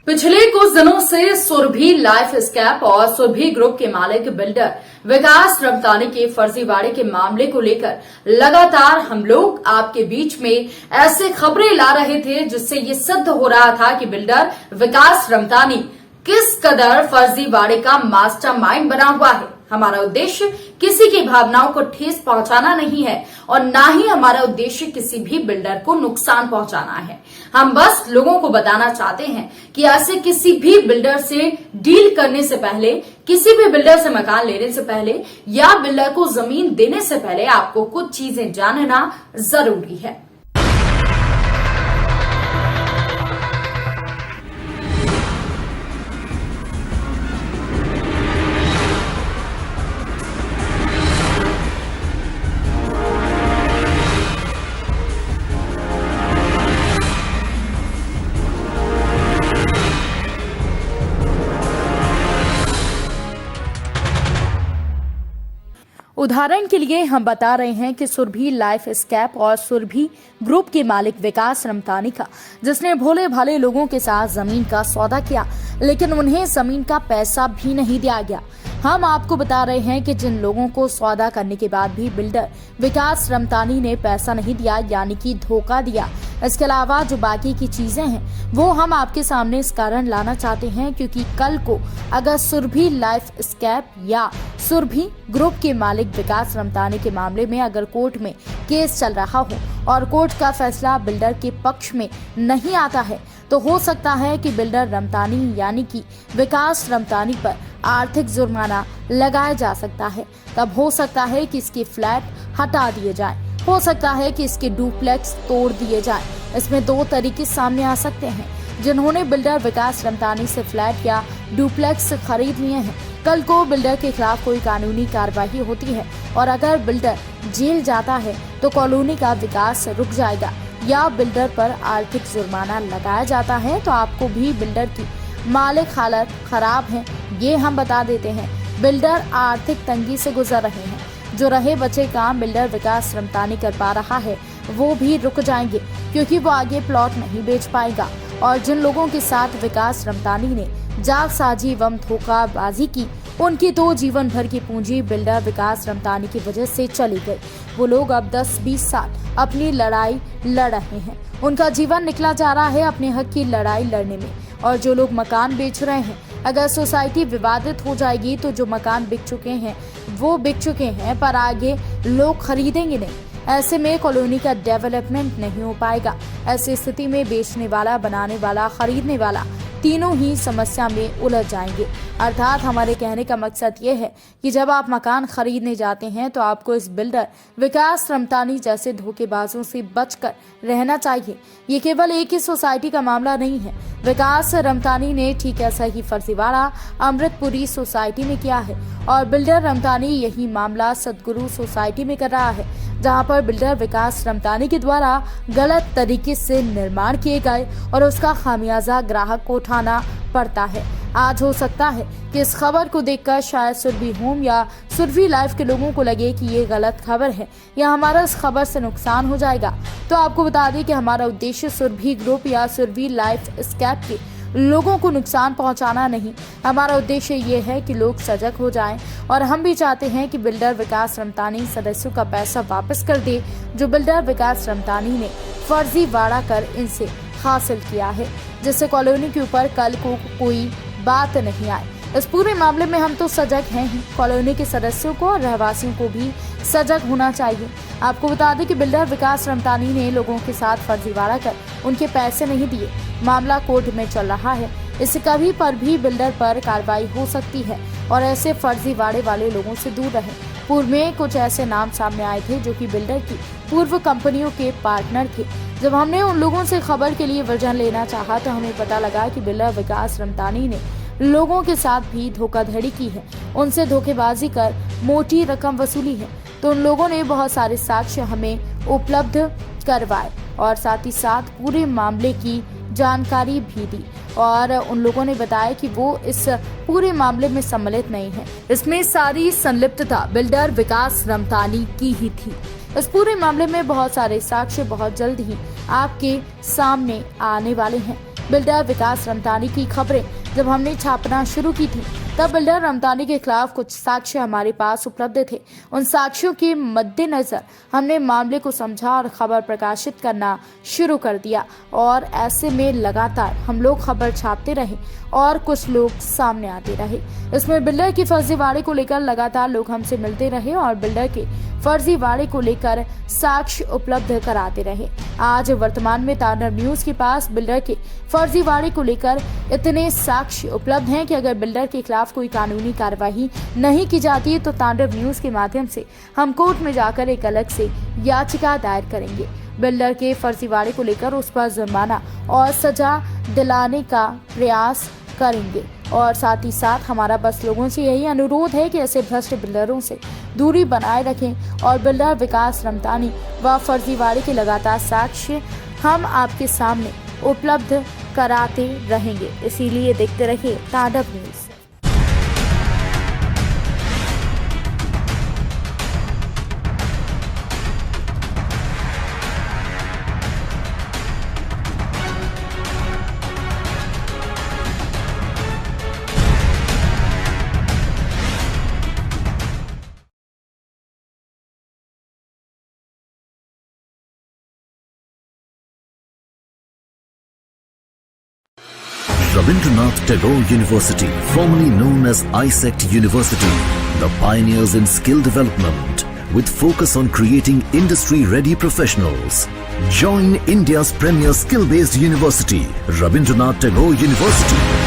पिछले कुछ दिनों से सुरभि लाइफस्केप और सुरभि ग्रुप के मालिक बिल्डर विकास रमतानी के फर्जीवाड़े के मामले को लेकर लगातार हम लोग आपके बीच में ऐसे खबरें ला रहे थे जिससे ये सिद्ध हो रहा था कि बिल्डर विकास रमतानी किस कदर फर्जीवाड़े का मास्टरमाइंड बना हुआ है। हमारा उद्देश्य किसी की भावनाओं को ठेस पहुंचाना नहीं है और ना ही हमारा उद्देश्य किसी भी बिल्डर को नुकसान पहुंचाना है। हम बस लोगों को बताना चाहते हैं कि ऐसे किसी भी बिल्डर से डील करने से पहले, किसी भी बिल्डर से मकान लेने से पहले या बिल्डर को जमीन देने से पहले आपको कुछ चीजें जानना जरूरी है। उदाहरण के लिए हम बता रहे हैं कि सुरभि लाइफस्केप और सुरभि ग्रुप के मालिक विकास रमतानी का, जिसने भोले भाले लोगों के साथ जमीन का सौदा किया लेकिन उन्हें जमीन का पैसा भी नहीं दिया गया। हम आपको बता रहे हैं कि जिन लोगों को सौदा करने के बाद भी बिल्डर विकास रमतानी ने पैसा नहीं दिया, यानी कि धोखा दिया, इसके अलावा जो बाकी की चीजें हैं वो हम आपके सामने इस कारण लाना चाहते हैं क्योंकि कल को अगर सुरभि लाइफस्केप या सुरभि ग्रुप के मालिक विकास रमतानी के मामले में अगर कोर्ट में केस चल रहा हो और कोर्ट का फैसला बिल्डर के पक्ष में नहीं आता है तो हो सकता है कि बिल्डर रमतानी यानी कि विकास रमतानी पर आर्थिक जुर्माना लगाया जा सकता है। तब हो सकता है कि इसके फ्लैट हटा दिए जाएं, हो सकता है कि इसके डुप्लेक्स तोड़ दिए जाएं। इसमें दो तरीके सामने आ सकते हैं। जिन्होंने बिल्डर विकास रमतानी से फ्लैट या डुप्लेक्स खरीद लिए हैं, कल को बिल्डर के खिलाफ कोई कानूनी कार्रवाई होती है और अगर बिल्डर जेल जाता है तो कॉलोनी का विकास रुक जाएगा या बिल्डर पर आर्थिक जुर्माना लगाया जाता है तो आपको भी बिल्डर की मालिक हालत खराब है ये हम बता देते हैं। बिल्डर आर्थिक तंगी से गुजर रहे हैं। जो रहे बचे काम बिल्डर विकास रमतानी कर पा रहा है वो भी रुक जाएंगे क्योंकि वो आगे प्लॉट नहीं बेच पाएगा। और जिन लोगों के साथ विकास रमतानी ने जालसाजी एवं धोखाबाजी की, उनकी तो जीवन भर की पूंजी बिल्डर विकास रमतानी की वजह से चली गई। वो लोग अब 10-20 साल अपनी लड़ाई लड़ रहे हैं। उनका जीवन निकला जा रहा है अपने हक की लड़ाई लड़ने में। और जो लोग मकान बेच रहे हैं, अगर सोसाइटी विवादित हो जाएगी तो जो मकान बिक चुके हैं वो बिक चुके हैं, पर आगे लोग खरीदेंगे नहीं। ऐसे में कॉलोनी का डेवलपमेंट नहीं हो पाएगा। ऐसी स्थिति में बेचने वाला, बनाने वाला, खरीदने वाला तीनों ही समस्या में उलझ जाएंगे। अर्थात हमारे कहने का मकसद ये है कि जब आप मकान खरीदने जाते हैं तो आपको इस बिल्डर विकास रमतानी जैसे धोखेबाजों से बचकर रहना चाहिए। ये केवल एक ही सोसाइटी का मामला नहीं है। विकास रमतानी ने ठीक ऐसा ही फर्जीवाड़ा अमृतपुरी सोसाइटी में किया है और बिल्डर रमतानी यही मामला सदगुरु सोसाइटी में कर रहा है, जहां पर बिल्डर विकास रमतानी के द्वारा गलत तरीके से निर्माण किए गए और उसका खामियाजा ग्राहक को उठाना पड़ता है। आज हो सकता है कि इस खबर को देखकर शायद सुरभि होम या सुरभि लाइफ के लोगों को लगे कि ये गलत खबर है या हमारा इस खबर से नुकसान हो जाएगा। तो आपको बता दें कि हमारा उद्देश्य सुरभि ग्रुप या सुरभि लाइफस्केप के लोगों को नुकसान पहुंचाना नहीं। हमारा उद्देश्य ये है कि लोग सजग हो जाएं और हम भी चाहते हैं कि बिल्डर विकास रमतानी सदस्यों का पैसा वापस कर दे जो बिल्डर विकास रमतानी ने फर्जीवाड़ा कर इनसे हासिल किया है, जिससे कॉलोनी के ऊपर कल को कोई बात नहीं आए। इस पूरे मामले में हम तो सजग हैं ही, कॉलोनी के सदस्यों को और रहवासियों को भी सजग होना चाहिए। आपको बता दें कि बिल्डर विकास रमतानी ने लोगों के साथ फर्जीवाड़ा कर उनके पैसे नहीं दिए। मामला कोर्ट में चल रहा है। इससे कभी पर भी बिल्डर पर कार्रवाई हो सकती है और ऐसे फर्जीवाड़े वाले लोगों से दूर रहें। पूर्व में कुछ ऐसे नाम सामने आए थे जो कि बिल्डर की पूर्व कंपनियों के पार्टनर थे। जब हमने उन लोगों से खबर के लिए वजह लेना चाहा तो हमें पता लगा कि बिल्डर विकास रमतानी ने लोगों के साथ भी धोखाधड़ी की है, उनसे धोखेबाजी कर मोटी रकम वसूली है। तो उन लोगों ने बहुत सारे साक्ष्य हमें उपलब्ध करवाए और साथ ही साथ पूरे मामले की जानकारी भी दी और उन लोगों ने बताया कि वो इस पूरे मामले में सम्मिलित नहीं है। इसमें सारी संलिप्तता बिल्डर विकास रमतानी की ही थी। इस पूरे मामले में बहुत सारे साक्ष्य बहुत जल्द ही आपके सामने आने वाले हैं। बिल्डर विकास रमतानी की खबरें जब हमने छापना शुरू की थी तब बिल्डर रमतानी के खिलाफ कुछ साक्ष्य हमारे पास उपलब्ध थे। उन साक्ष्यों के मद्देनजर हमने मामले को समझा और खबर प्रकाशित करना शुरू कर दिया और ऐसे में लगातार हम लोग खबर छापते रहे और कुछ लोग सामने आते रहे। इसमें बिल्डर की फर्जीवाड़े को लेकर लगातार लोग हमसे मिलते रहे और बिल्डर के फर्जीवाड़े को लेकर साक्ष्य उपलब्ध कराते रहे। आज वर्तमान में तांडव न्यूज के पास बिल्डर के फर्जीवाड़े को लेकर इतने साक्ष्य उपलब्ध हैं कि अगर बिल्डर के खिलाफ कोई कानूनी कार्यवाही नहीं की जाती है तो तांडव न्यूज के माध्यम से हम कोर्ट में जाकर एक अलग से याचिका दायर करेंगे। बिल्डर के फर्जीवाड़े को लेकर उस पर जुर्माना और सजा दिलाने का प्रयास करेंगे और साथ ही साथ हमारा बस लोगों से यही अनुरोध है कि ऐसे भ्रष्ट बिल्डरों से दूरी बनाए रखें और बिल्डर विकास रमतानी व फर्जीवाड़े के लगातार साक्ष्य हम आपके सामने उपलब्ध कराते रहेंगे। इसीलिए देखते रहिए तांडव news. Rabindranath Tagore University, formerly known as ISECT University, the pioneers in skill development with focus on creating industry-ready professionals. Join India's premier skill-based university, Rabindranath Tagore University.